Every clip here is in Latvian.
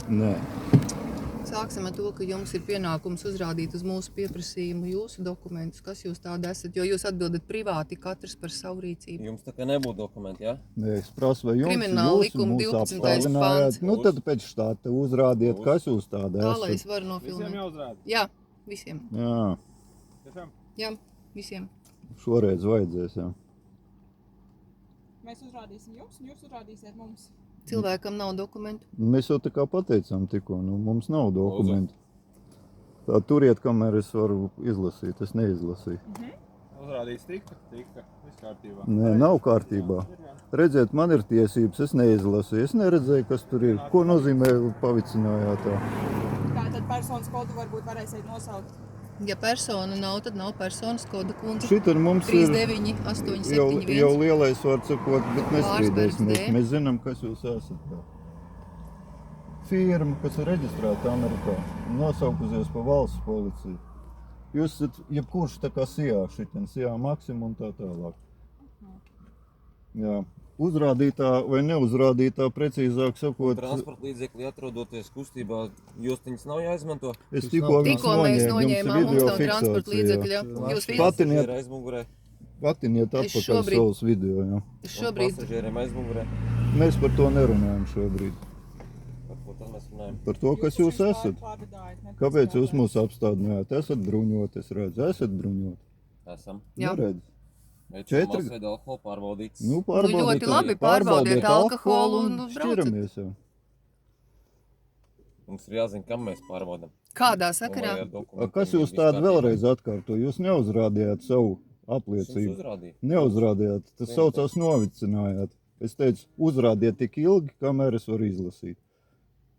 Nē. Sāksim ar to, ka jums ir pienākums uzrādīt uz mūsu pieprasījumu jūsu dokumentus, kas jūs tādi esat, jo jūs atbildat privāti katrs par savu rīcību. Jums tā kā nebūtu dokumenti, ja? Nē, es prasu, vai jums Krimināla jūs likuma mūs 12. apstādinājāt. pants. Nu tad pēc štāta uzrādiet, kas jūs tāda Tā, lai es esat. varu nofilmēt. Visiem jāuzrāda? Jā, visiem. Jā, Tiešām? Jā, visiem. šoreiz vajadzēs, jā. Mēs uzrādīsim jums, un jūs uzrādīsiet mums. Cilvēkam nav dokumentu. Mēs jau tā kā pateicām tikko, nu mums nav dokumentu. Tā turiet, kamēr es varu izlasīt, es neizlasīju. Uzrādīts tika, viss kārtībā. Nē, nav kārtībā. Redziet, man ir tiesības, es neizlasīju, es neredzēju, kas tur ir. Ko nozīmē pavicinājāt tā? Tātad personas kodu varbūt varēsiet nosaukt. Ja persona nav, tad nav personas koda kundze. Šit ir mums ir 39, 8, jau 7, 1. lielais var sakot, bet nestrīdēsimies. Pārsbergs Mēs zinām, kas jūs esat. Tā. Firma, kas ir reģistrēta Amerikā, nosaukusies pa valsts policiju. Jūs esat jebkurš tā kā SIA, šitien SIA Maxima un tā tālāk. Jā. Uzrādītā vai neuzrādītā, precīzāk sakot, Transporta līdzekļi atrodoties kustībā, jostiņas nav jāizmanto. es tikko Tikko mēs noņēmām, mums nav transporta līdzekļa. Jūs Patiniet. Pasažieri aizmugurē. Patiniet Es atpakaļ šobrīd- savus video, jā. šobrīd Pasažieriem aizmugurē. Mēs par to nerunājam šobrīd. Par ko tad mēs runājam? Par to, kas jūs esat. Kāpēc jūs mūs apstādinājāt? Esat bruņoti, es redzu, esat bruņoti. Esam. Jā. Neredz. Bet Četri- masveida alkohola pārbaudīts. Nu, pārbaudiet, ļoti labi, pārbaudiet alkoholu un brauciet. šķiramies jau. Mums ir jāzina, kam mēs pārbaudam. Kādā Un sakarā? vai ar dokumentiem Kas jūs viss tādu kārtībā? vēlreiz atkārto? Jūs neuzrādījāt savu Es jums apliecību. uzrādīju. Neuzrādījāt. Tas Vien saucās novicinājāt. Es teicu, uzrādiet tik ilgi, kamēr es varu izlasīt.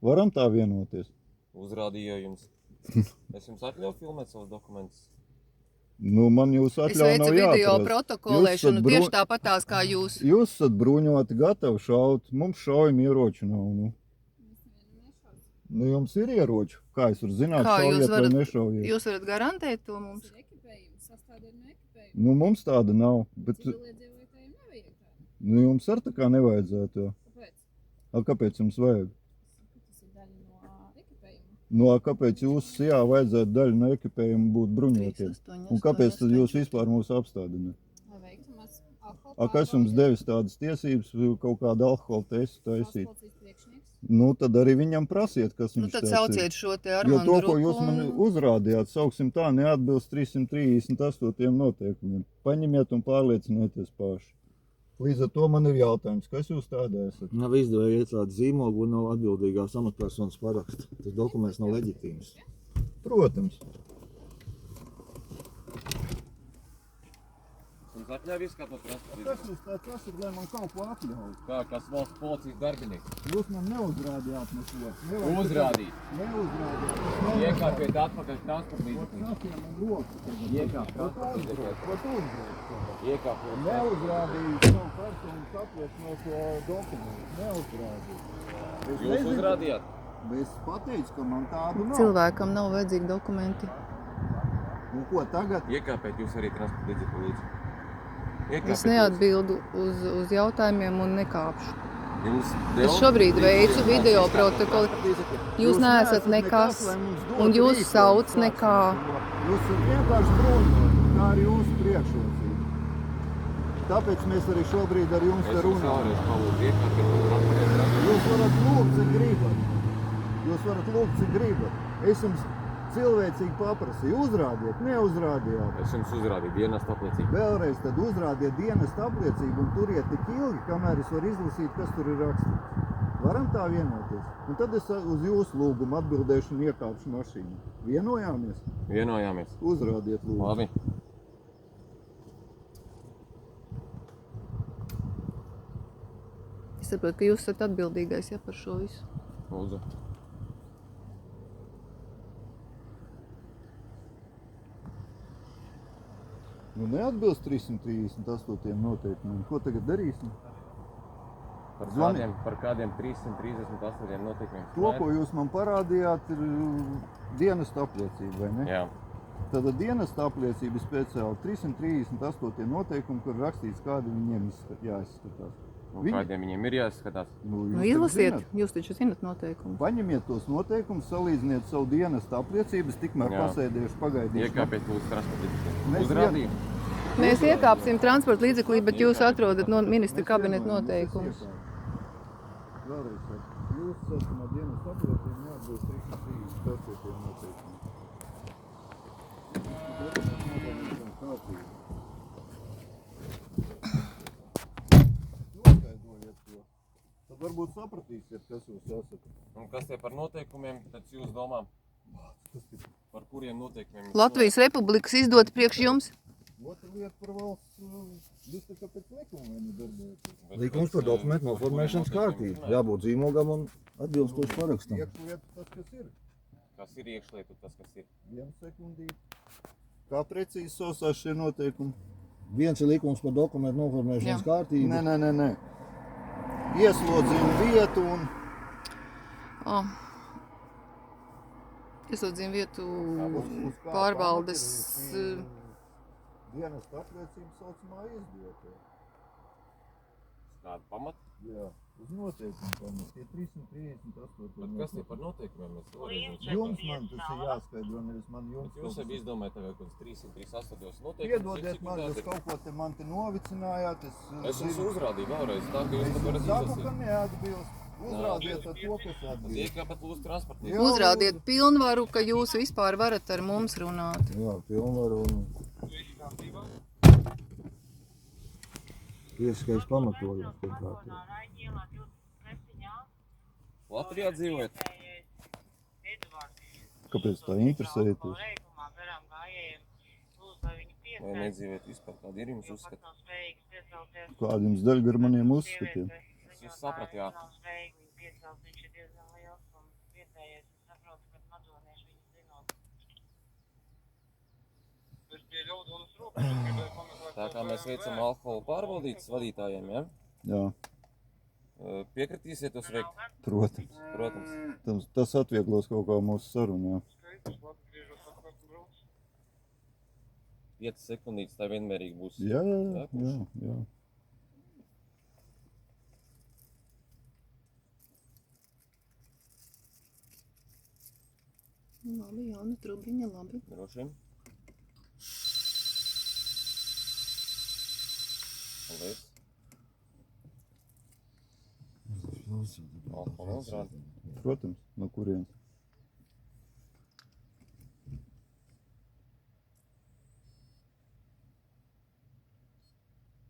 Varam tā vienoties? Uzrādīju jums. Es jums atļauju filmēt savus dokumentus. Nu, man jūs Es atļauju veicu nav video jāatrast. protokolēšanu Jūs esat tieši tāpatās kā jūs. Jūs esat bruņoti, gatavi šaut. Mums šaujam ieroči nav. Nu, jums ir ieroči. Kā jūs varat zināt, Kā jūs šaujiet vai varat- nešaujiet? Jūs varat garantēt to mums? Nu, mums tāda nav. Bet, nu, jums ar tā kā nevajadzētu. Jo. A, kāpēc jums vajag? Nu, a, kāpēc jūs SIA vajadzētu daļu no ekipējuma būt bruņotiem? 3, 8, Un kāpēc tad 8, jūs vispār mūs apstādināt? A, kas jums devis tādas tiesības kaut kādu alkohola testu taisīt? Nu, tad arī viņam prasiet, kas Nu, viņš tad tāds ir. sauciet šo te Jo Armandu to, ko Ruku jūs man un uzrādījāt, sauksim tā, neatbilst 338 noteikumiem. Paņemiet un pārliecinieties paši. Līdz ar to man ir jautājums, kas jūs tādā esat? Nav izdevies iecelt zīmogu un nav atbildīgās amatpersonas paraksts. Tas dokuments nav leģitīms. Protams. Jums atļauj izskatot transporta Kas līdzekļus. jūs tāds esat, lai man kaut ko atļauj? Kā, kas valsts policijas darbinieks? Jūs man neuzrādījāt neko. Uzrādīt. Neuzrādījāt. Iekāpiet atpakaļ transporta līdzekļus. Sasiem man rokas. Iekāp transporta līdzekļus. Ko tu uzrādījāt? Iekāpiet. Neuzrādīju savu personas apliecinošo dokumentu. Neuzrādīju. Es Jūs nezinu, uzrādījāt? Es pateicu, ka man tādu nav. cilvēkam nav vajadzīgi dokumenti. Un ko tagad? Iekāpēt jūs arī transporta līdzekļu līdzi. Es neatbildu uz jautājumiem un nekāpšu. Jums Es šobrīd veicu video protokolu. Jūs neesat nekas, un jūs sauc nekā. Jūs esat vienkārši bruņoti, kā arī jūsu priekšrocība. Tāpēc mēs arī šobrīd ar jums te Es jums runājam. vēlreiz palūdzu, iekāpiet atpakaļ transporta. Jūs varat lūgt, cik gribat. Jūs varat lūgt, cik gribat. Es jums cilvēcīgi paprasīju, uzrādiet, neuzrādījāt. Es jums uzrādīju dienestu apliecību. Vēlreiz tad uzrādiet dienestu apliecību un turiet tik ilgi, kamēr es varu izlasīt, kas tur ir rakstīts. Varam tā vienoties? Un tad es uz jūsu lūgumu atbildēšu un iekāpšu mašīnu. Vienojāmies? Vienojāmies. Uzrādiet lūgumu. Labi. Es saprotu, ka jūs esat atbildīgais par šo visu. Lūdzu. Nu neatbilst 338 noteikumiem. Ko tagad darīsim? Par kādiem 338 noteikumiem? To, ko jūs man parādījāt, ir dienesta apliecība, vai ne? Jā. Tad dienesta apliecība speciāli 338 noteikumi, kur rakstīts, kādi viņiem jāizskatās. Viņi- Kādiem viņiem ir jāskatās? Nu, jūs izlasiet, taču zināt. jūs taču zinat noteikumus. Paņemiet tos noteikumus, salīdziniet savu dienestu apliecības, tikmēr Jā. pasēdieši pagaidīšu. Iekāpiet lūdzu transporta līdzekļu. Mēs Uzrādīju. Mēs iekāpsim transporta līdzeklī, bet jūs atrodat no ministra kabineta noteikumus. Vēlreiz saku, jūs esat no dienestu apliecību neatbilst 334 noteikumiem. Noskaidrojiet to. Tad varbūt sapratīsiet, kas jūs esat. Un kas tie par noteikumiem, tad jūs domā? Par kuriem noteikumiem? jūs Latvijas Republikas izdot priekš jums. Otra lieta par valsts, jūs tā kā pēc likumiem darbojaties. domājat? Likums par dokumentu noformēšanas kārtību. Jābūt zīmogam un atbilstoši parakstam. Iekšlieta tas, kas ir. Kas ir iekšlietu, tas kas ir? 1 sekundīte. Kā precīzi sausās šie noteikumi? Viens ir likums par dokumentu noformēšanas kārtību. Nē. Ieslodzījuma vietu un Ieslodzījumu vietu uz kā pārvaldes. pamata ir šī dienesta apliecība saucamā izdota. Kāda pamata? Jā, uz noteikumu pamata. Tie 338. Bet kas tie par noteikumiem? Mēs vēlreiz Jums man tas ir jāskaidro, nevis man jums. Bet jūs jau izdomājat tagad kaut kāds 338 noteikumus. Piedodiet man, jūs kaut ko te man te novicinājāt. Es jums uzrādīju vēlreiz, tā ka jūs Es to varat saku, ka izlasīt. neatbilst. Uzrādiet ar to, kas Tad atbilst. iekāpat lūdzu transporta Jā. līdzekļu. Uzrādiet pilnvaru, ka jūs vispār varat ar mums runāt. Jā, pilnvaru un tiesiskais pamatojums. pirmkārt. Latvijā dzīvojat? Kāpēc tā interesēties? Vai nedzīvojat vispār? Kādi ir jums uzskati? Kādi jums daļ gar maniem uzskatiem? Jūs saprat, jā. Tā kā mēs veicam alkohola pārbaudītas vadītājiem, ja? Jā, Piekritīsiet tos veikt? protams. Protams. Tas atvieglos kaut kā mūsu sarunu, jā. 5 sekundītes tā vienmērīgi būs. Jā. Labi, Jāna Trubiņa, labi. Drošiem. Paldies. Alkohola uzrādi. Protams, no kurienes?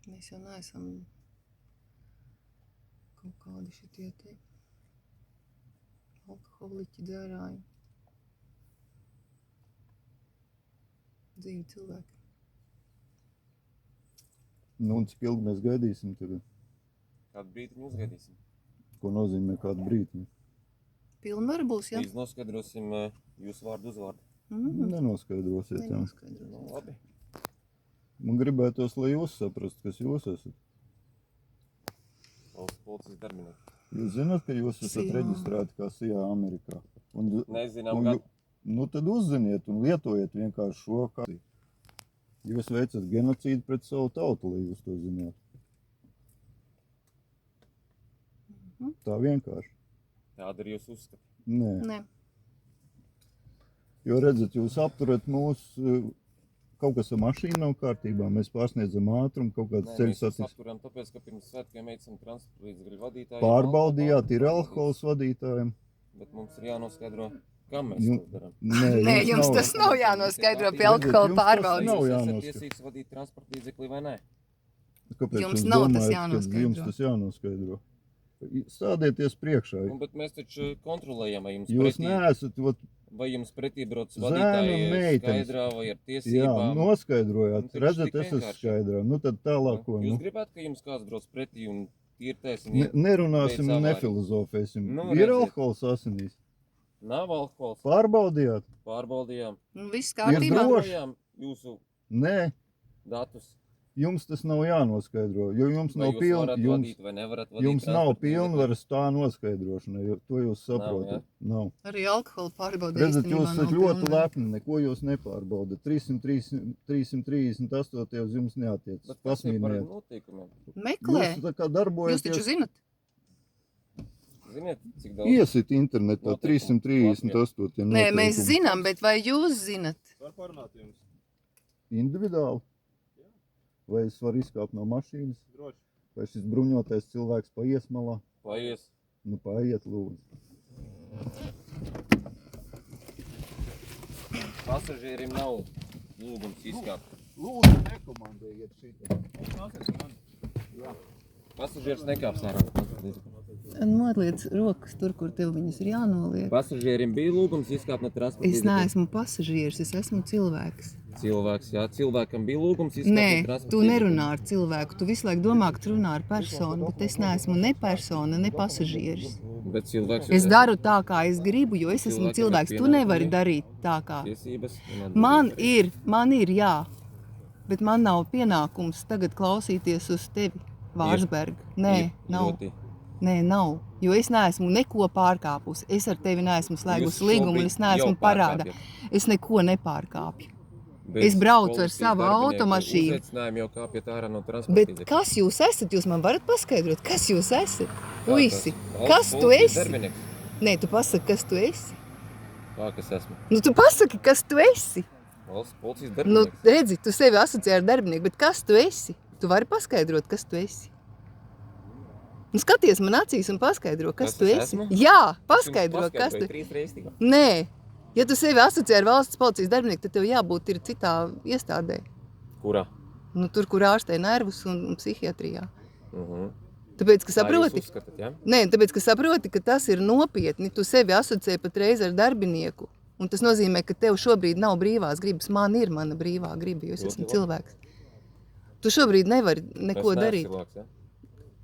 Mēs jau neesam kaut kādi šitie te alkoholiķi dzērāji. Dzīvi cilvēki. Nu, un cik ilgi mēs gaidīsim tagad? Kādu brīdi jūs gaidīsim? Ko nozīmē kādu brīdi? Pilnvaru būs, jā? Līdz noskaidrosim jūsu vārdu uzvārdu. Nenoskaidrosiet, jā. Nenoskaidros. Nu, labi. Man gribētos, lai jūs saprastu, kas jūs esat. Valsts policijas darbinieki. Jūs zināt, ka jūs esat CIA. reģistrēti kā CIA Amerikā. Nezinām, un, kad. nu tad uzziniet un lietojiet vienkārši šo kā. Jūs veicat genocīdu pret savu tautu, lai jūs to zināt. Tā vienkārši. Tāda ir jūsu uzskata. Nē. Nē. Jo redzat, jūs apturat mūsu, kaut kas ar mašīnu nav kārtībā, mēs pārsniedzam ātrumu, kaut kāds ceļu Mēs jūs satiksmes. apturam tāpēc, ka pirms svētkiem veicam transporta līdzekļu vadītājiem. Pārbaudījāt, ir alkohola alkohols vadītājiem. Bet mums ir jānoskaidro, kam mēs Jum- to darām. Nē, jums tas nav jānoskaidro pie alkohola Jums tas pārbaudas. nav Jūs esat jānoskaidro. tiesīgs vadīt transporta līdzekli vai nē? Kāpēc Jums jūs nav tas domājat, ka jānoskaidro? jums tas jānoskaidro? Stādieties priekšā. Nu, bet mēs taču kontrolējam, vai jums Jūs pretī, neesat, ot, vai jums pretī brauc Zēna vadītāji meitenes. skaidrā vai ar jā, tiesībām. noskaidrojāt. Nu, taču Redzat, tik es esmu vienkārši. skaidrā. Nu tad tālāk, ko, Jūs nu. gribētu, ka jums kāds brauc pretī un tīrtais un Nerunāsim, veic avāriju? nefilozofēsim. Nu, Ir redziet. alkohols asinīs. Nav alkohols. Pārbaudījāt? Pārbaudījām. Nu, viss Ir kārtībā. droši. Pārbaudījām jūsu Nē. datus. Jums tas nav jānoskaidro, jo jums Vai nav jūs pilna, varat vadīt vai nevarat vadīt jums nav transporta līdzekli? pilnvaras tā noskaidrošana, jo to jūs saprotat. Nav. Arī alkohola pārbauda Redzat, īstenībā jūs nav esat ļoti pilnvaru. lepni, neko jūs nepārbaudat. 338 uz jums neatiec. Bet kas ir par Pasmīniet. noteikumiem? Meklē, Jūs tā kā jūs taču darbojaties, zinat. Ziniet, cik daudz? iesit internetā Noteikumi 338 Nē, mēs noteikumi. zinām, bet vai jūs zinat? Var parunāt jums. Individuāli. Vai es varu izkāpt no mašīnas, Droši. vai šis bruņotais cilvēks paies malā? Paies. Nu, paiet, lūdzu. Pasažierim nav lūgums izkāpt. Lūdzu, nekomandējiet šitā. Pasažieris nekāps ārā. Noliec rokas tur, kur tev viņas ir jānoliek. Pasažierim bija lūgums izkāpt no transporta Es līdzekļa. neesmu pasažieris, es esmu cilvēks. Cilvēks, jā, cilvēkam bija lūgums izkāpt no Nē, transporta tu līdzekļa. nerunā ar cilvēku. Tu visu laiku domā, ka tu runā ar personu, bet es neesmu ne persona, ne pasažieris. Bet cilvēks Es daru tā, kā es gribu, jo es esmu Cilvēkam ir cilvēks. Tu pienākumi. nevari darīt tā, kā. tiesības. un Man atbildības. ir, jā, bet man nav pienākums tagad klausīties uz tevi, Vārsberga. Nē, Ir nav. ļoti. Nē, nav. Jo es neesmu neko pārkāpusi. Es ar tevi neesmu slēgusi Jūs līgumu, un šobrīd es neesmu jau parādā. pārkāpjat. Es neko nepārkāpju. Bez Es braucu ar policijas savu darbinieku automašīnu. uzaicinājumu jau kāpjat ārā no transporta Bet līdzekļa. kas jūs esat? Jūs man varat paskaidrot, kas jūs esat? Kā Puisi, tas? kas tu Policijas esi? darbinieks. Nē, tu pasaki, kas tu esi. Kā kas esmu? Nu, tu pasaki, kas tu esi. Valsts policijas Nu, darbinieks. redzi, tu sevi asociē ar darbinieku, bet kas tu esi? Tu vari paskaidrot, kas tu esi. Nu, skaties man acīs un paskaidro, kas Kas tu es esi. esmu? Jā, Es jums paskaidro, kas tu paskaidroju 3 reizes tikko. Nē, ja tu sevi asociē ar valsts policijas darbinieku, tad tev jābūt ir citā iestādē. Kurā? Nu, tur, kur ārstē nervus un psihiatrijā. Mhm. Tāpēc, ka Tā jūs saproti, uzskatāt, ja? nē, tāpēc, ka saproti, ka tas ir nopietni. Tu sevi asociē patreiz ar darbinieku. Un tas nozīmē, ka tev šobrīd nav brīvās gribas. Man ir mana brīvā griba, jo es esmu Ļoti labi. cilvēks. Tu šobrīd nevari neko Es neesmu darīt. cilvēks, ja?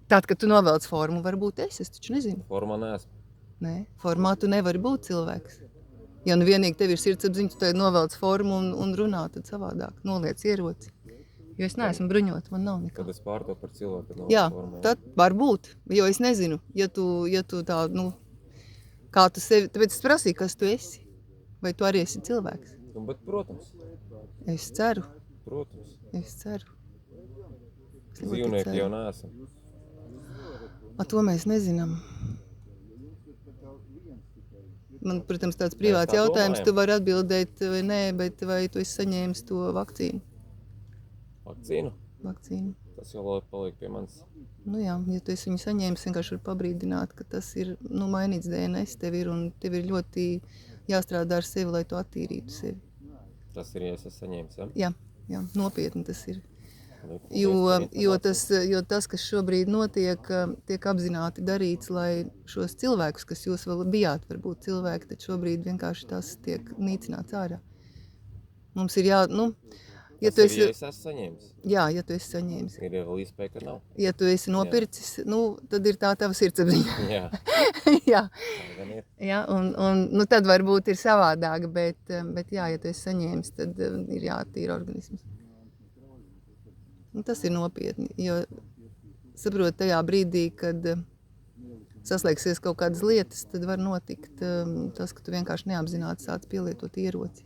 Tad, kad tu novelc formu, varbūt es taču nezinu. Formā neesmu. Nē, formā tu nevari būt cilvēks. Ja nu vienīgi tev ir sirdsapziņa, tu tad novelc formu un runā tad savādāk. Noliec ieroci. Jo es neesmu bruņot, man nav nekā. Kad es pārto par cilvēku, tad nav Jā, formā. tad var būt, jo es nezinu, ja tu tā, nu, kā tu sevi, tāpēc es prasīju, kas tu esi. Vai tu arī esi cilvēks? Nu, bet, protams, Es ceru, protams. es ceru. Es ļoti Dzīvnieki ceru. jau neesam. To mēs nezinām. Man, protams, tāds privāts tā jautājums, domājam. tu vari atbildēt vai nē, bet vai tu esi saņēmis to vakcīnu? Vakcīnu? Vakcīnu. Tas jau labi paliek pie manis. Nu jā, ja tu esi viņu saņēmis, vienkārši var pabrīdināt, ka tas ir mainīts DNS tev ir, un tev ir ļoti jāstrādā ar sevi, lai tu attīrītu sevi. Tas ir, ja es esmu saņēmis, ja? Jā, nopietni tas ir. Paldies Jo par informāciju. tas, kas šobrīd notiek, tiek apzināti darīts, lai šos cilvēkus, kas jūs vēl bijāt, varbūt cilvēki, tad šobrīd vienkārši tas tiek nīcināts ārā. Mums ir ja Tas tu ir, esi, ja es esmu saņēmis. ja tu esi saņēmis, Ir jau vēl iespēja, ka nav. ja tu esi nopircis, tad ir tā tava sirdsapziņa. Jā, Jā. tā gan ir. Ja, un tad varbūt ir savādāk, bet jā, ja tu esi saņēmis, tad ir jāattīra organisms. Tas ir nopietni, jo saprot tajā brīdī, kad saslēgsies kaut kādas lietas, tad var notikt tas, ka tu vienkārši neapzināti sāc pielietot ieroci.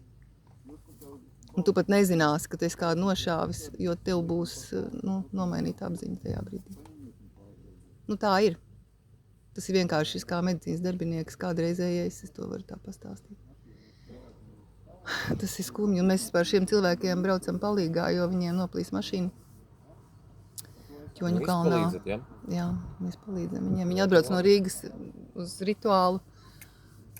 Un tu pat nezināsi, ka tu esi kādu nošāvis, jo tev būs nomainīta apziņa tajā brīdī. Tā ir. Tas ir vienkārši kā medicīnas darbinieks, kādreizējais, es to varu tā pastāstīt. Tas ir skumji, un mēs par šiem cilvēkiem braucam palīgā, jo viņiem noplīs mašīna. Ķoņu Jūs kalnā. palīdzat, ja? Jā, mēs palīdzam viņiem. Viņi atbrauc no Rīgas uz rituālu,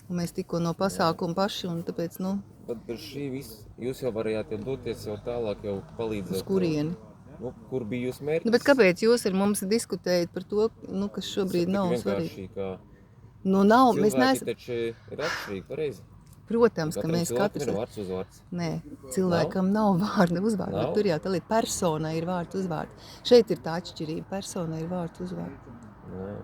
un mēs tikko no pasākuma paši, un tāpēc, Bet bez šī viss jūs jau varējāt jau doties jau tālāk, jau palīdzēt. uz kurieni. Kur bija jūs mērķis? Bet kāpēc jūs ar mums diskutējat par to, kas šobrīd nav svarīgi? Vienkārši, ka Nav, mēs cilvēki neesam. taču ir atšķirīgi, pareizi. Protams, ka Katram mēs cilvēkam katrs. ir vārds uzvārds. Nē, cilvēkam nav vārda uzvārda. Nav? Tur jau tā līdz personai ir vārds uzvārds. Šeit ir tā atšķirība. Personai ir vārds uzvārds. Nē.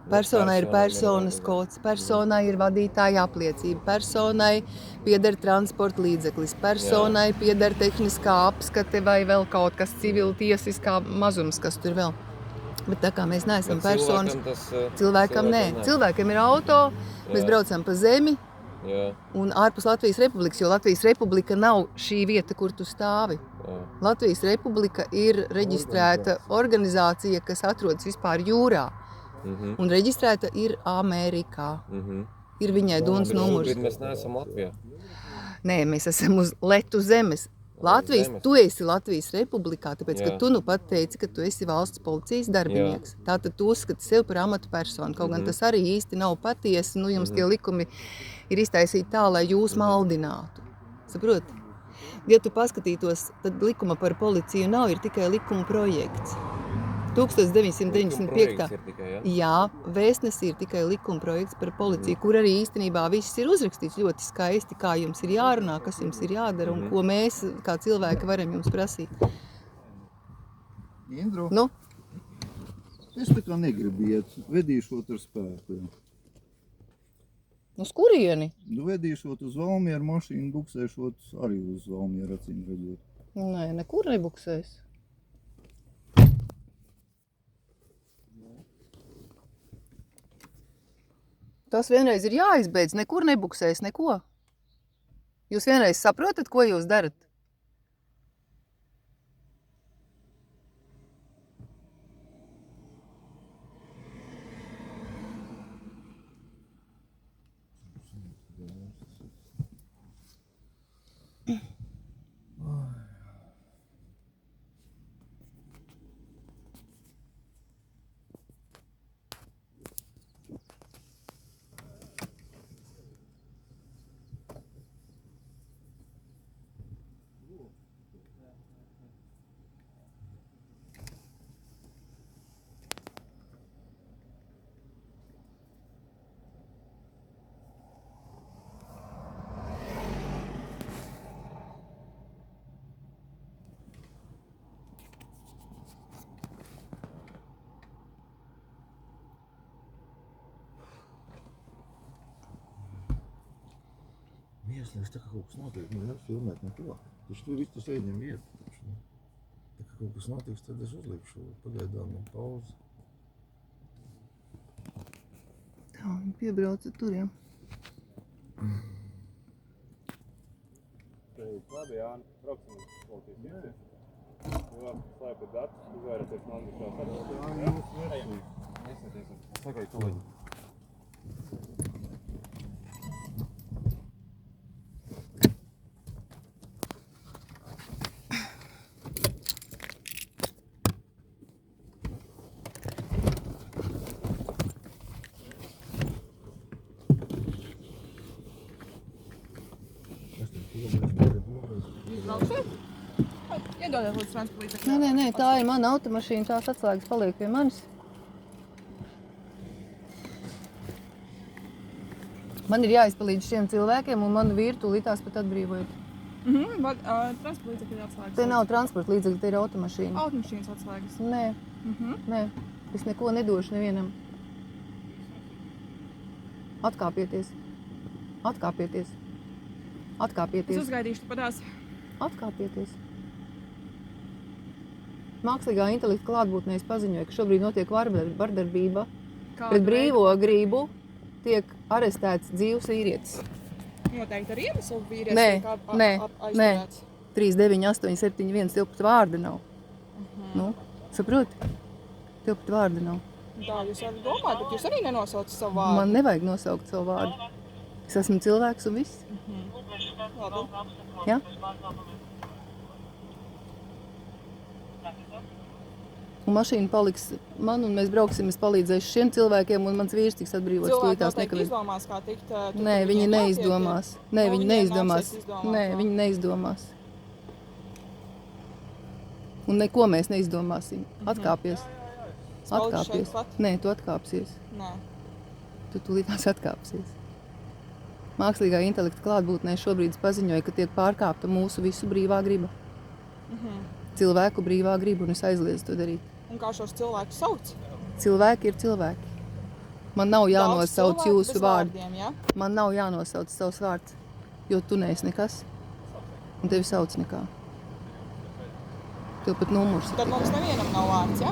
Personai ir Personām personas ir kods, personai ir vadītāja apliecība, personai pieder transporta līdzeklis, personai pieder tehniskā apskate vai vēl kaut kas civil tiesiskā mazums, kas tur vēl. Bet tā kā mēs neesam personas, cilvēkam nē. Cilvēkam ir auto, mēs Jā. braucam pa zemi Jā, un ārpus Latvijas Republikas, jo Latvijas Republika nav šī vieta, kur tu stāvi. jā. Latvijas Republika ir reģistrēta organizācija, kas atrodas vispār jūrā. Mhm. Un reģistrēta ir Amerikā. Mhm. Ir viņai duns numurs. Šobrīd mēs neesam Latvijā. Nē, mēs esam uz Letu zemes. Latvijas, zemes. tu esi Latvijas Republikā, tāpēc, ka Jā. tu nu pat teici, ka tu esi valsts policijas darbinieks. Tātad tu uzskati sevi par amatu personu. Kaut gan tas arī īsti nav patiesi, nu jums tie likumi ir iztaisīti tā, lai jūs maldinātu. Saproti? Ja tu paskatītos, tad likuma par policiju nav, ir tikai likuma projekts. 1995. Projekts ir tikai, ja? Jā, vēstnesī ir tikai likuma projekts par policiju, kur arī īstenībā viss ir uzrakstīts ļoti skaisti, kā jums ir jārunā, kas jums ir jādara un ko mēs, kā cilvēki, varam jums prasīt. Indru, Nu, es tā kā negribu iet, vedīšot ar spēku. Jā. uz kurieni? Nu, vedīšot uz Valmieru mašīnu, buksēšot arī uz Valmieru, acīm redzot. Nē, nekur nebuksēs. Tas vienreiz ir jāizbeidz, nekur nebuksēs, neko. Jūs vienreiz saprotat, ko jūs darat? Ieslēgs, tā kā kaut kas notiek, nu nevar filmēt neko. Taču tur viss tas ieņem vietu. Taču, nu. Tā kā kaut kas notiks, tad es uzlikšu pagaidām un pauzi. Tā, viņi piebrauca tur, jā. Labi, Jāni, brauksim uz policijas ieciešu. Jo, slēpēt datus, izvairāties no administrās atbildības. Sakai, tūlīt. Iedodiet lūdzu transporta līdzekļu. Nē, tā ir mana automašīna, tās atslēgas paliek pie manis. Man ir jāizpalīdz šiem cilvēkiem, un manu vīru tūlītās pat atbrīvojot. Transporta līdzekļu atslēgas. Te nav transporta līdzekļi, te ir automašīna. Automašīnas atslēgas. Nē, es neko nedošu nevienam. Atkāpieties. Es uzgaidīšu tu padās. Atkāpieties. Mākslīgā intelekta klātbūtnē es paziņoju, ka šobrīd notiek vardarbība. Pret brīvo gribu tiek arestēts dzīvs vīrietis. Noteikti ar iemeslu vīrietis Nē, tiek aizturēts. 39871 tilpat vārda nav. Nu, saproti? Tilpat vārda nav. Tā jūs varat domāt, bet jūs arī nenosaucat savu vārdu. Man nevajag nosaukt savu vārdu. Es esmu cilvēks un viss. Labi. Ja? Un mašīna paliks man, un mēs brauksim, es palīdzēšu šiem cilvēkiem, un mans vīrs tiks atbrīvots Cilvēki tūlītās noteikti nekavēs. izdomās, kā tikt. Nē, viņi neizdomās. Nē, viņi viņiem neizdomās. nāksies izdomāt, Nē, jā. viņi neizdomās. Un neko mēs neizdomāsim. Atkāpies. Atkāpies. Nē, tu atkāpsies. Nē. Tu tūlītās atkāpsies. Mākslīgā intelekta klātbūtnē šobrīd paziņoja, ka tiek pārkāpta mūsu visu brīvā griba. Cilvēku brīvā griba, un es aizliedzu to darīt. Un kā šos cilvēkus sauc? Cilvēki ir cilvēki. Man nav jānosauc Daudz cilvēku jūsu bez vārdu. vārdiem, ja? Man nav jānosauc savs vārds, jo tu neesi nekas. Un tevi sauc nekā. Tev pat numurs ir Tad mums tikai. nevienam nav vārds, ja?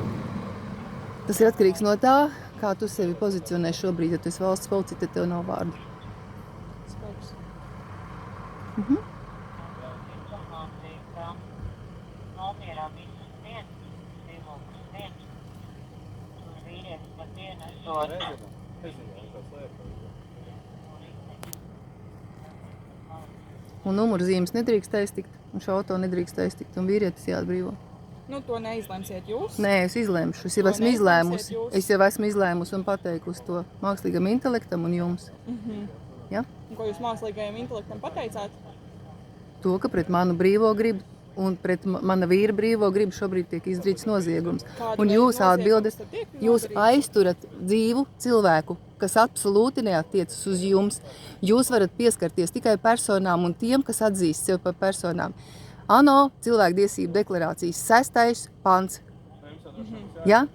Tas ir atkarīgs no tā, kā tu sevi pozicionē šobrīd. Ja tu esi valsts policija, tad tev nav vārdu. Spēks. Informācija, ka nomierā visas dienas, dzīvoklis viens, tur vīrietis par dienu esot. Un numuru zīmes nedrīkst aiztikt, un šo auto nedrīkst aiztikt, un vīrietis jāatbrīvo. Nu, to neizlemsiet jūs. Nē, es izlemšu. Es jau To esmu neizlemsiet izlēmusi. jūs. Es jau esmu izlēmusi un pateikusi to mākslīgam intelektam un jums. Ja? Un ko jūs mākslīgajam intelektam pateicāt? To, ka pret manu brīvo gribu un pret mana vīra brīvo gribu šobrīd tiek izdarīts noziegums. Kāda Un veida jūs noziegums atbildat, tad tiek jūs nodarīts? aizturat dzīvu cilvēku, kas absolūti neattiecas uz jums. Jūs varat pieskarties tikai personām un tiem, kas atzīst sevi par personām. ANO cilvēktiesību deklarācijas 6. pants. Ja?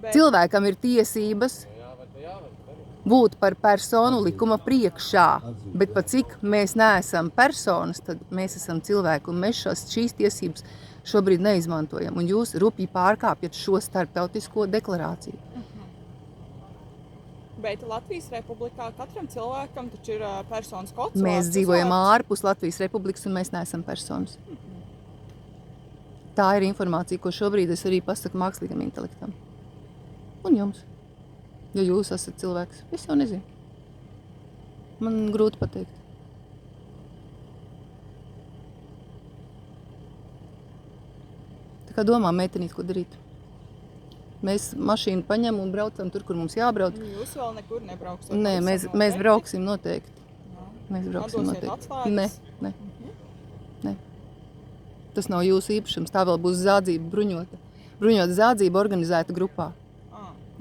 Bet Cilvēkam ir tiesības būt par personu likuma priekšā, bet pat cik mēs neesam personas, tad mēs esam cilvēki, un mēs šīs tiesības šobrīd neizmantojam, un jūs rupji pārkāpjat šo starptautisko deklarāciju. Bet Latvijas Republikā katram cilvēkam taču ir personas kods. Mēs vārds, dzīvojam uzvārds. ārpus Latvijas Republikas, un mēs neesam personas. Tā ir informācija, ko šobrīd es arī pasaku mākslīgam intelektam. Un jums. Ja jūs esat cilvēks, es jau nezinu. Man grūti pateikt. Tā kā domā meitenīt, ko darīt. Mēs mašīnu paņem un braucam tur, kur mums jābrauc. Jūs vēl nekur nebrauksiet. Nē, mēs brauksim noteikti. Mēs brauksim Atdosiet noteikti. atslēgas? Nē. Tas nav jūsu īpašums. Tā vēl būs zādzība bruņota. Bruņota zādzība organizēta grupā.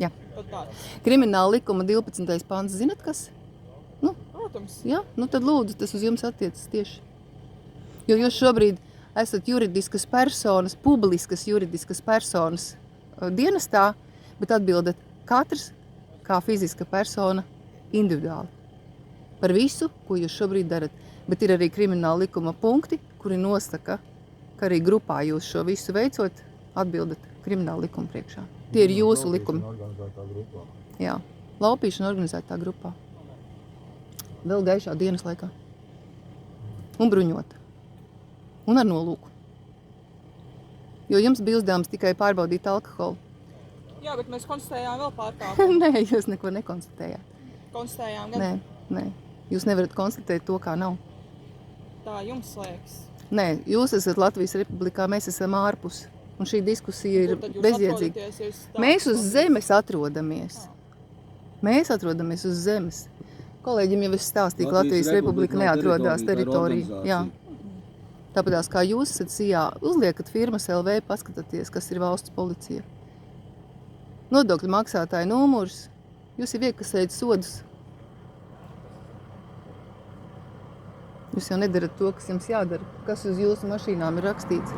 Jā. Tad tā. Krimināla likuma 12. pants. Zinat, kas? Protams. Jā, nu tad lūdzu, tas uz jums attiecas tieši. Jo jūs šobrīd esat juridiskas personas, publiskas juridiskas personas dienestā, bet atbildat katrs kā fiziska persona individuāli. Par visu, ko jūs šobrīd darat. Bet ir arī krimināla likuma punkti, kuri nosaka, ka arī grupā jūs šo visu veicot, atbildat krimināla likuma priekšā. Tie ir jūsu likumi. Jā, laupīšana organizētā grupā. Vēl gaišā dienas laikā. Un bruņota. Un ar nolūku. Jo jums bija uzdevums tikai pārbaudīt alkoholu. Jā, bet mēs konstatējām vēl pārkāpumu. Nē, jūs neko nekonstatējāt. Konstatējām gan Nē. Jūs nevarat konstatēt to, kā nav. tā jums slēgs. Nē, jūs esat Latvijas Republikā, mēs esam ārpus. Un šī diskusija ir Kur tad jūs bezjēdzīga. atrodaties? Jūs tā- Mēs uz zemes atrodamies. Mēs atrodamies uz zemes. Kolēģim jau es stāstīju, ka Latvijas Republika neatrodās teritorijā. Jā. Tāpatās kā jūs esat Sijā, uzliekat firmas LV, paskatieties, kas ir valsts policija. Nodokļu maksātāju numurs, jūs jau iekasējat sodus. Jūs jau nedarat to, kas jums jādara. Kas uz jūsu mašīnām ir rakstīts?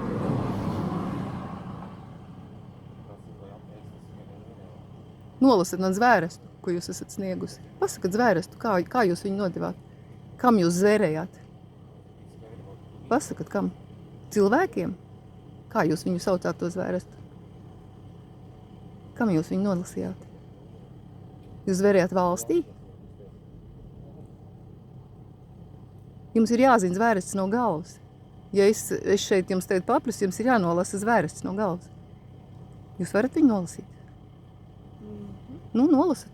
Nolasat man zvērestu, ko jūs esat sniegusi. Pasakat zvērestu, kā jūs viņu nodevāt? Kam jūs zvērējāt? Pasakat, kam? Cilvēkiem? Kā jūs viņu saucāt to zvērestu? Kam jūs viņu nolasījāt? Jūs zvērējāt valstī? Jums ir jāzina zvērests no galvas. Ja es šeit jums tagad paprasu, jums ir jānolasa zvērests no galvas. Jūs varat viņu nolasīt? Nu, nolasat.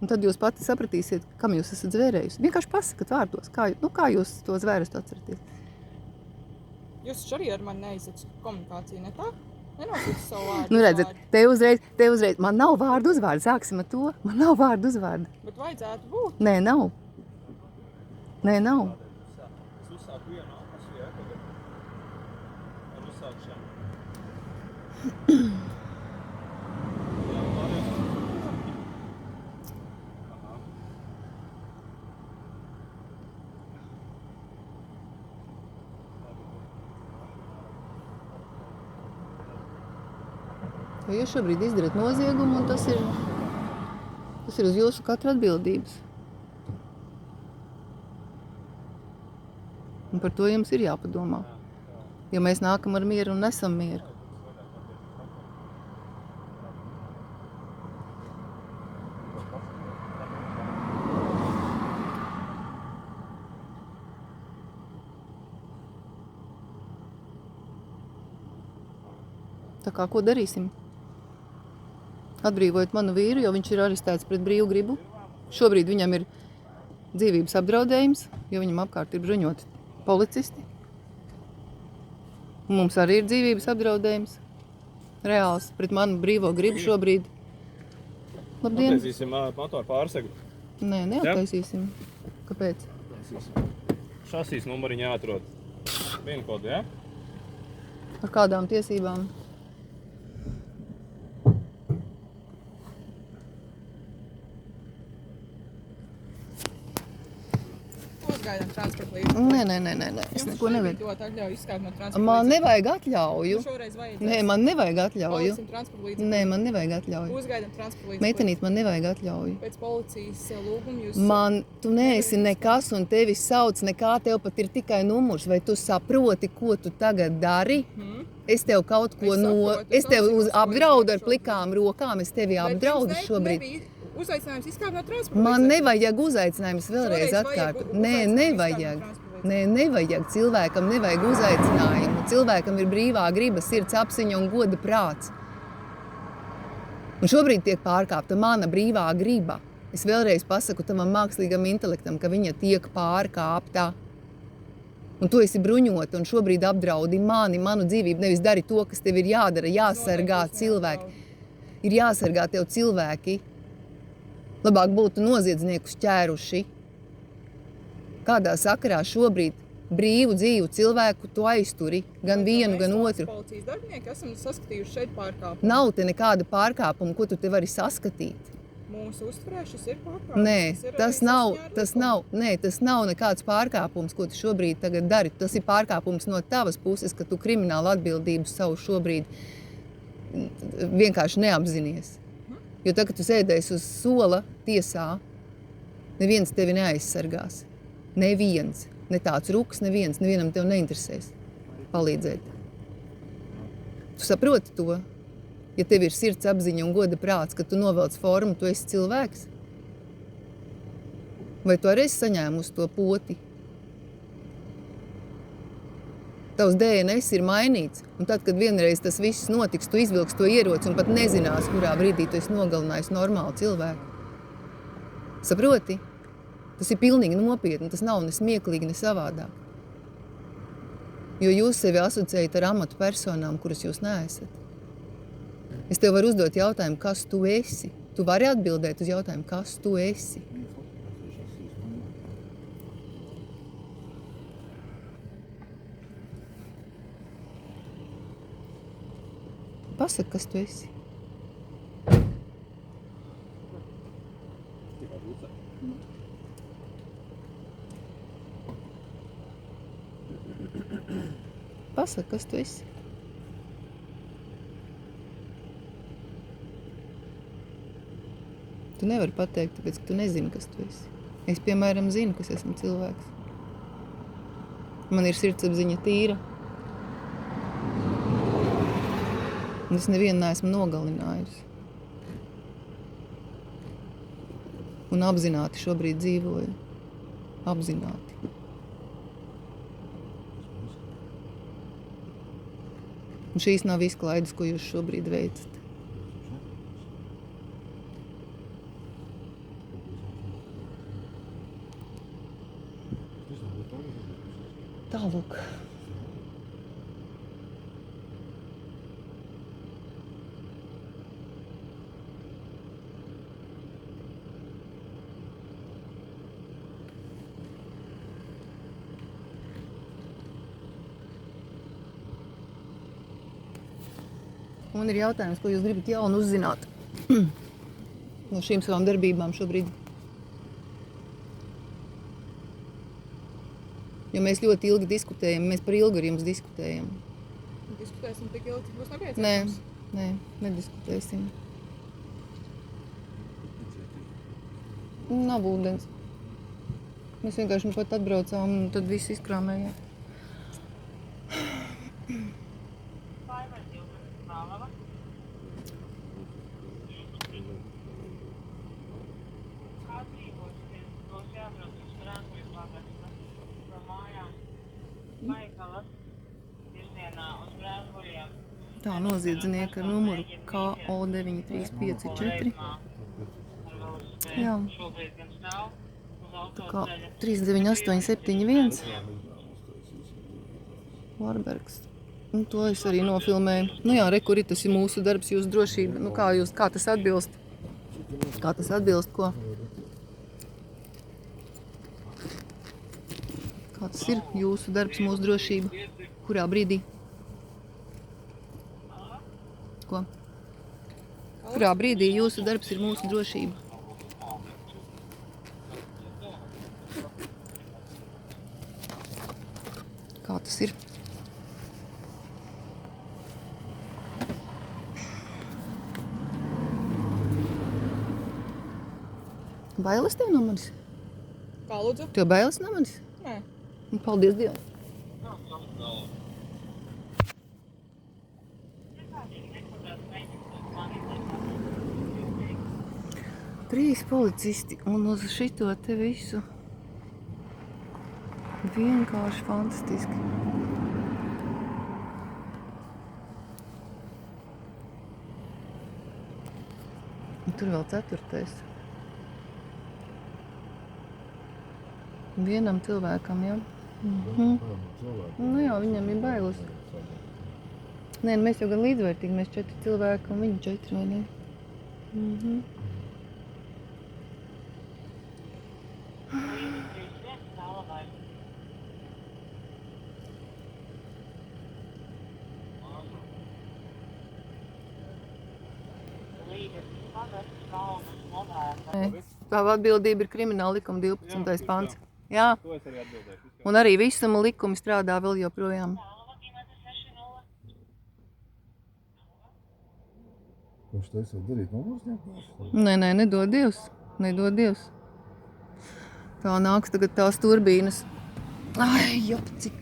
Un tad jūs pati sapratīsiet, kam jūs esat zvērējusi. Vienkārši pasakat vārdos, kā jūs to zvērestu atceraties. Jūs taču arī ar mani neizsaka komunikāciju, ne tā? Nenosaka savu vārdu. Nu, redzat, uzvārdu. te uzreiz, man nav vārdu uzvārdu, sāksim ar to. Man nav vārdu uzvārdu. Bet vajadzētu būt. Nē, nav. Nē, nav. Es uzsāku vienu apakšu, ja, tagad ar uzsākšanu. Jo jūs šobrīd izdarat noziegumu, un tas ir Tas ir uz jūsu katra atbildības. Un par to jums ir jāpadomā. Jo mēs nākam ar mieru un nesam mieru. Tā kā ko darīsim? Atbrīvojot manu vīru, jo viņš ir arestēts pret brīvu gribu. Šobrīd viņam ir dzīvības apdraudējums, jo viņam apkārt ir bruņoti policisti. Un mums arī ir dzīvības apdraudējums. Reāls pret manu brīvo gribu šobrīd. Labdien! Attaisīsim motoru pārsegu. Nē, neattaisīsim. Kāpēc? Šasīs numuriņu jāatrod. Vienu kodu, ja? Ar kādām tiesībām? Uzgaidām transporta līdzekli. Nē, es neko nevajag. Dot atļauju izskāt no transporta Man līdzekļa. nevajag atļauju. Šoreiz vajadzēs. Nē, man nevajag atļauju. Paliksim transporta līdzekli. Nē, man nevajag atļauju. Uzgaidām transporta līdzekli. Meitenīt, man nevajag atļauju. Pēc policijas lūguma jūs... Tu neesi nekas un tevi sauc nekā, tev pat ir tikai numurs. Vai tu saproti, ko tu tagad dari? Es tev kaut ko Es saprotu, Es tev apzinos, ko apdraudu jūs ar plikām rokām, es tevi apdraudu šobrīd. Uzaicinājums izkāpt no transporta Man līdzekļa. nevajag uzaicinājums vēlreiz Šoreiz vajag atkārtot. Nē, uzaicinājums nevajag. izkāpt no transporta līdzekļa. Nē, nevajag. Cilvēkam nevajag uzaicinājumu. Cilvēkam ir brīvā griba, sirds apziņa un goda prāts. Un šobrīd tiek pārkāpta mana brīvā griba. Es vēlreiz pasaku tavam mākslīgam intelektam, ka viņa tiek pārkāpta. Un tu esi bruņota un šobrīd apdraudi manu dzīvību. Nevis dari to, kas tev ir jādara, jāsargā cilvēki. Ir jāsargā tev cilvēki. Labāk būtu noziedzniekus ķēruši. Kādā sakarā šobrīd brīvu dzīvu cilvēku tu aizturi, gan vienu, gan otru. Policijas darbinieki esam saskatījuši šeit pārkāpumu. Nav te nekāda pārkāpuma, ko tu te vari saskatīt. Mūsu uztverē šis ir pārkāpums. Nē, tas nav nekāds pārkāpums, ko tu šobrīd tagad dari. Tas ir pārkāpums no tavas puses, ka tu kriminālu atbildību savu šobrīd vienkārši neapzinies. Jo tagad, kad tu sēdēsi uz sola tiesā, neviens tevi neaizsargās. Neviens. Ne tāds ruks, nevienam tev neinteresēs palīdzēt. Tu saproti to? Ja tev ir sirds apziņa un goda prāts, ka tu novelc formu, tu esi cilvēks? Vai tu arī esi saņēmusi to poti? Tavs DNS ir mainīts, un tad, kad vienreiz tas viss notiks, tu izvilksi to ieroci un pat nezinās, kurā brīdī tu esi nogalinājis normālu cilvēku. Saproti? Tas ir pilnīgi nopietni, tas nav ne smieklīgi, ne savādāk. Jo jūs sevi asociējat ar amatu personām, kuras jūs neesat. Es tev varu uzdot jautājumu, kas tu esi. Tu vari atbildēt uz jautājumu, kas tu esi. Pasaki, kas tu esi. Pasaki, kas tu esi. Tu nevari pateikt, tāpēc, ka tu nezini, kas tu esi. Es, piemēram, zinu, kas esmu cilvēks. Man ir sirdsapziņa tīra. Un es nevienu neesmu nogalinājusi. Un apzināti šobrīd dzīvoju. Apzināti. Un šīs nav izklaides, ko jūs šobrīd veicat. Tālūk. Man ir jautājums, ko jūs gribat jaunu uzzināt no šīm savām darbībām šobrīd. Jo mēs ļoti ilgi diskutējam, mēs par ilgu ar jums diskutējam. Diskutēsim tik ilgi, cik būs nepieciešams. Nē, nediskutēsim. Nav ūdens. Mēs vienkārši nu pat atbraucām un tad viss izkrāmējām. Balava. Atbrīvosies, būs jābrauc uz Brānguļu pagastu no mājām. Baikalas virzienā uz Brānguļiem. Tā noziedznieka ar numuru KO9354. Jā. Šobrīd gan stāv uz Tā kā autoceļa. 39871. Varbergs. Nu, to es arī nofilmēju. Nu jā, re, kur ir tas ir mūsu darbs, jūsu drošība. Nu kā tas atbilst? Kā tas atbilst, ko? Kā tas ir jūsu darbs, mūsu drošība? Kurā brīdī? Ko? Kurā brīdī jūsu darbs ir mūsu drošība? Kā tas ir? Bailes tev no manis? Kā lūdzu? Tev bailes no manis? Nē. Nu, paldies Dievam. Trīs policisti un uz šito te visu. Vienkārši fantastiski. Un tur vēl ceturtais. Vienam cilvēkam, jā. Nu jā, viņam ir bailes. Nē, nu mēs jau gan līdzvērtīgi, mēs 4 cilvēki un viņi 4, vai ne? Tā atbildība ir krimināla likuma 12. pants. Jā, To es arī atbildēšu. un arī visuma likumi strādā vēl joprojām. Ko viņš taisīja darīt? Numurs ņemt? Nē, nedod Dievs. Nedod Dievs. Tā nāks tagad tās turbīnas. Ai, jop, cik.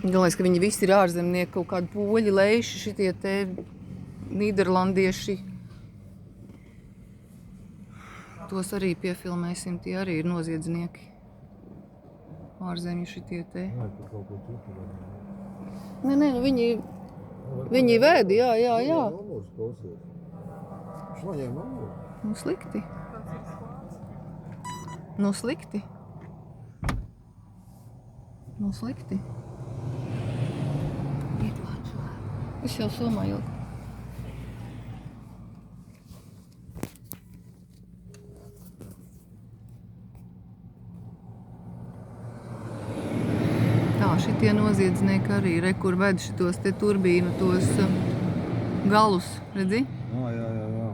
Galvenais, ka viņi visi ir ārzemnieki, kaut kādi poļi, leiši, šitie te nīderlandieši. Tos arī piefilmēsim, tie arī ir noziedznieki. Ārzemju šitie te. Nē, tur kaut ko citu var. Nē, nu viņi vēdi, jā. Numurs klausies. Viņš noņēma numuru. Nu slikti. Nu slikti. Nu slikti. Es jau somāju. Tā, šitie noziedznieki arī, re, kur ved šitos te turbīnu, tos galus, redzi? Jā.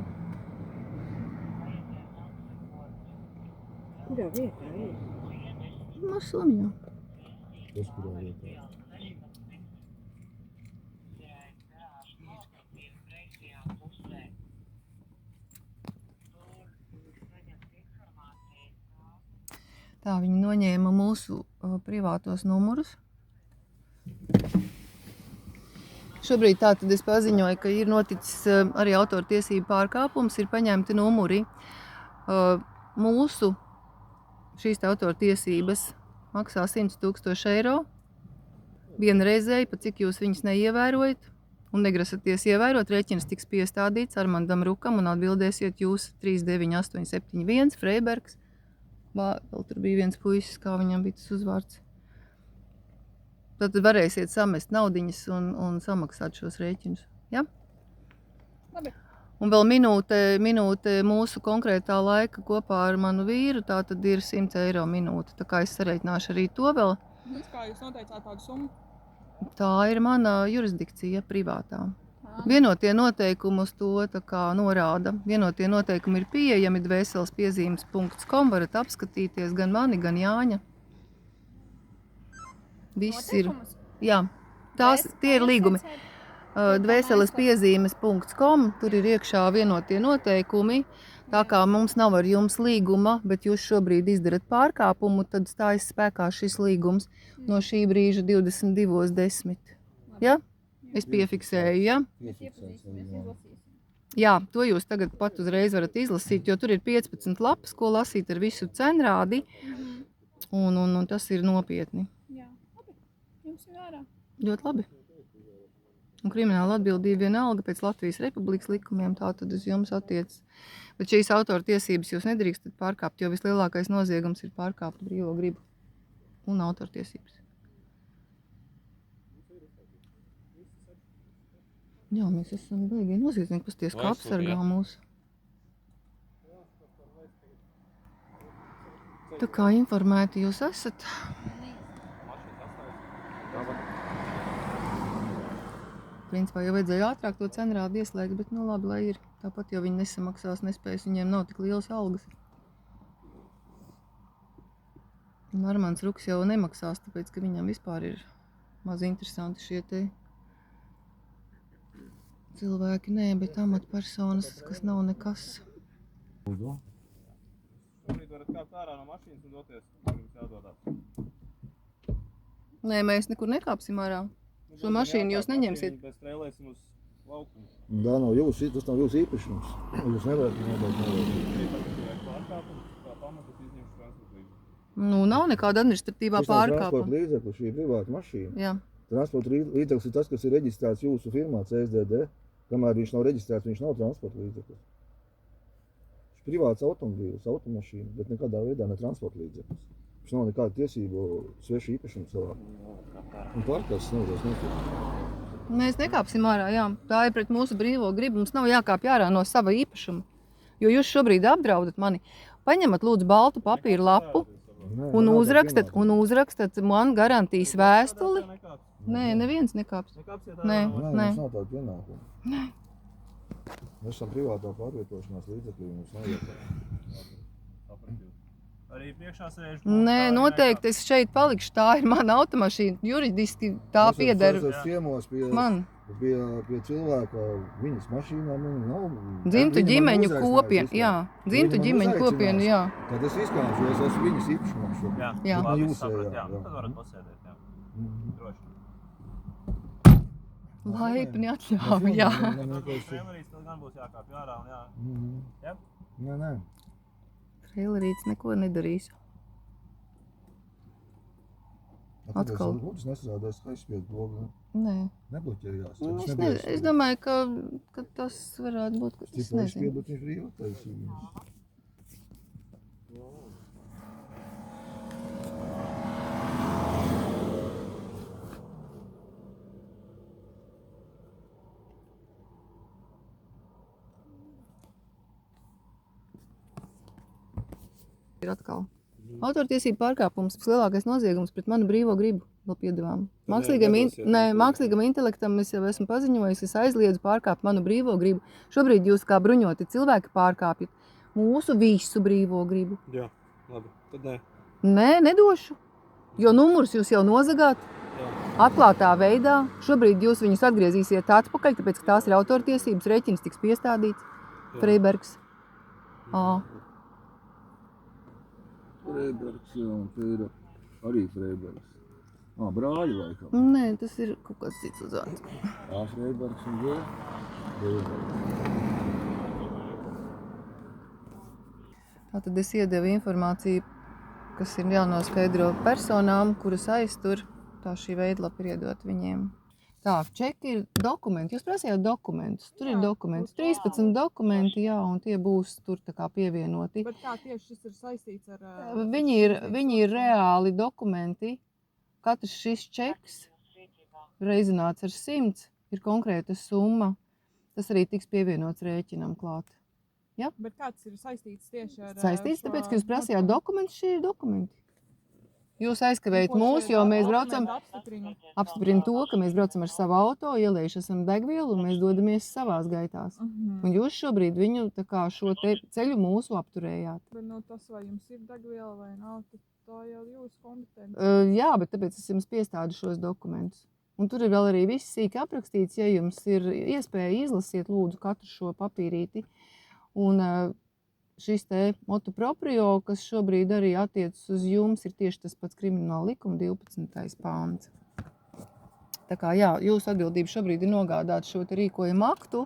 Kurā vietā ir? No Somijā. Tas, kurā vietā. Tā, viņi noņēma mūsu privātos numurus. Šobrīd tātad es paziņoju, ka ir noticis arī autortiesību pārkāpums, ir paņemti numuri. Mūsu šīs autortiesības maksā 100 000 eiro vienreizēji, pat cik jūs viņas neievērojat un negrasaties ievērot, rēķins tiks piestādīts Armandam Rukam un atbildēsiet jūs 39871 Freibergs. Vēl tur bija viens puisis, kā viņam bija tas uzvārds. Tad varēsiet samest naudiņas un samaksāt šos rēķinus. Ja? Labi. Un vēl minūte mūsu konkrētā laika kopā ar manu vīru, tā tad ir 100 eiro minūte. Tā kā es sareiķināšu arī to vēl. Kā jūs noteicāt tādu summu? Tā ir mana jurisdikcija privātā. Vienotie noteikumi uz to tā kā norāda. Vienotie noteikumi ir pieejami dvēselespiezīmes.com, varat apskatīties gan mani, gan Jāņa. Viss ir. Jā, tie ir līgumi. dvēseles piezīmes.com, tur ir iekšā vienotie noteikumi. Tā kā mums nav ar jums līguma, bet jūs šobrīd izdarat pārkāpumu, tad stājas spēkā šis līgums no šī brīža 22.10. Ja? Es piefiksēju, ja? Jā, to jūs tagad pat uzreiz varat izlasīt, jo tur ir 15 lapas, ko lasīt ar visu cenrādi, un tas ir nopietni. Jā, labi. Jums ir vērā. Ļoti labi. Un krimināla atbildība vienalga pēc Latvijas Republikas likumiem, tā tad uz jums attiecas. Bet šīs autora tiesības jūs nedrīkstat pārkāpt, jo vislielākais noziegums ir pārkāpt brīvo gribu un autora tiesības. Jā, mēs esam baigi noziedznieki, pasties, kā apsargā mūsu. Tā kā informēti jūs esat. Principā jau vajadzēja ātrāk to cenrādi ieslēgt, bet nu labi, lai ir. Tāpat jau viņi nesamaksās, nespējas, viņiem nav tik lielas algas. Un Armāns Ruks jau nemaksās, tāpēc, ka viņam vispār ir maz interesanti šie te cilvēki, nē, bet amatpersonas, kas nav nekas. Šobrīd varat kāpt ārā no mašīnas un doties, kur jums jādodās. Nē, mēs nekur nekāpsim ārā. Šo mašīnu jūs neņemsiet. Mēs trēlēsim uz laukumu. Tā nav jūsu, tas nav jūsu īpašums. Jūs nevarat nodot. Pārkāpums, kā pamatas izņemšu transporta līdzekli. Nu, nav nekāda administratīvā pārkāpuma. Transporta līdzeklis, šī ir privāta mašīna. Jā. Transporta līdzeklis ir tas, kas ir reģistrēts jūsu firmā CSDD. Kamēr viņš nav reģistrēts, viņš nav transporta līdzeklis. Šis privāts automobīls, automašīna, bet nekādā veidā ne transporta līdzeklis. Viņš nav nekāda tiesību svešu īpašumu savā. Un pārkāpums nevarēs notiek. Mēs nekāpsim ārā, jā. Tā ir pret mūsu brīvo gribu. Mums nav jākāpj ārā no sava īpašuma. Jo jūs šobrīd apdraudat mani. Paņemat lūdzu baltu papīru lapu un uzrakstat man garantijas vēstuli. Nē, neviens nekāps. Nē, nē. Mums nav tāda pienākuma. Mēs esam privātā pārvietošanās līdzekļi, mums nav jākāp. Arī priekšā sēž. Nē, noteikti es šeit palikšu. Tā ir mana automašīna. Juridiski tā pieder ciemos man. Pie cilvēka, viņas mašīnā nav. Dzimtu ģimeņu kopiena, jā. Dzimtu ģimeņu kopiena, jā. Tad es izkāpšu, jo es esmu viņas īpašumā šobrīd. Jā. No jūsējā, jā. Tad varat pasēdēt, jā. Droši. Laipni atļauj, jā. Trēlerīts tad gan būs jākāpj ārā un jā. Jā? Nē. Trēlerīts neko nedarīs. Atkal. Lūdzu, nestrādās, ka aizspied blogu. Nē. Nebloķējās. Es domāju, ka tas varētu būt, ka es nezinu. Aizspied, bet viņš brīvi attaisīja. Ir atkal. Autortiesību pārkāpums, lielākais noziegums pret manu brīvo gribu, vēl piedevām. Mākslīgam intelektam es jau esmu paziņojis, es aizliedzu pārkāpt manu brīvo gribu. Šobrīd jūs kā bruņoti cilvēki pārkāpjat mūsu visu brīvo gribu. Jā, labi, tad nē. Nē, nedošu, jo numurus jūs jau nozagāt atklātā veidā. Šobrīd jūs viņus atgriezīsiet atpakaļ, tāpēc, ka tās ir autortiesības, rēķins tiks piestādīts. Freibergs. Freibergs, jā, un te ir arī Freibergs. Brāļi laikam. Nē, tas ir kaut kāds cits uzvārds. Freibergs un G. Tātad es iedevu informāciju, kas ir jānoskaidro personām, kuras aiztur. Tā šī veidlapa ir iedot viņiem. Tā, čeki ir dokumenti. Jūs prasījāt dokumentus. Tur ir dokumenti. 13 dokumenti, jā, un tie būs tur tā kā pievienoti. Bet kā tieši šis ir saistīts ar... Viņi ir reāli dokumenti. Katrs šis čeks, reizināts ar 100, ir konkrēta summa. Tas arī tiks pievienots rēķinam klāt. Ja? Bet kāds ir saistīts tieši ar... Saistīts, tāpēc, ka jūs prasījāt dokumentus, šie ir dokumenti. Jūs aizkavējat mūs, jo mēs braucam... Apstiprina to, ka mēs braucam ar savu auto, ieliešu esam degvielu un mēs dodamies savās gaitās. Un jūs šobrīd viņu tā kā šo ceļu mūsu apturējāt. Bet tas, vai jums ir degviela vai nav, tā jau jūsu kompetence. Jā, bet tāpēc es jums piestādu šos dokumentus. Un tur ir vēl arī viss sīki aprakstīts, ja jums ir iespēja izlasiet lūdzu katru šo papīrīti. Un šis te motu proprio, kas šobrīd arī attiecas uz jums, ir tieši tas pats krimināla likuma 12. pāns. Tā kā jā, jūsu atbildība šobrīd ir nogādāt šo te rīkojumu aktu,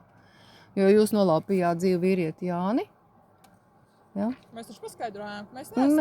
jo jūs nolaupījāt dzīvu vīrieti Jāni. Ja? Mēs taču paskaidrojām, ka mēs neesam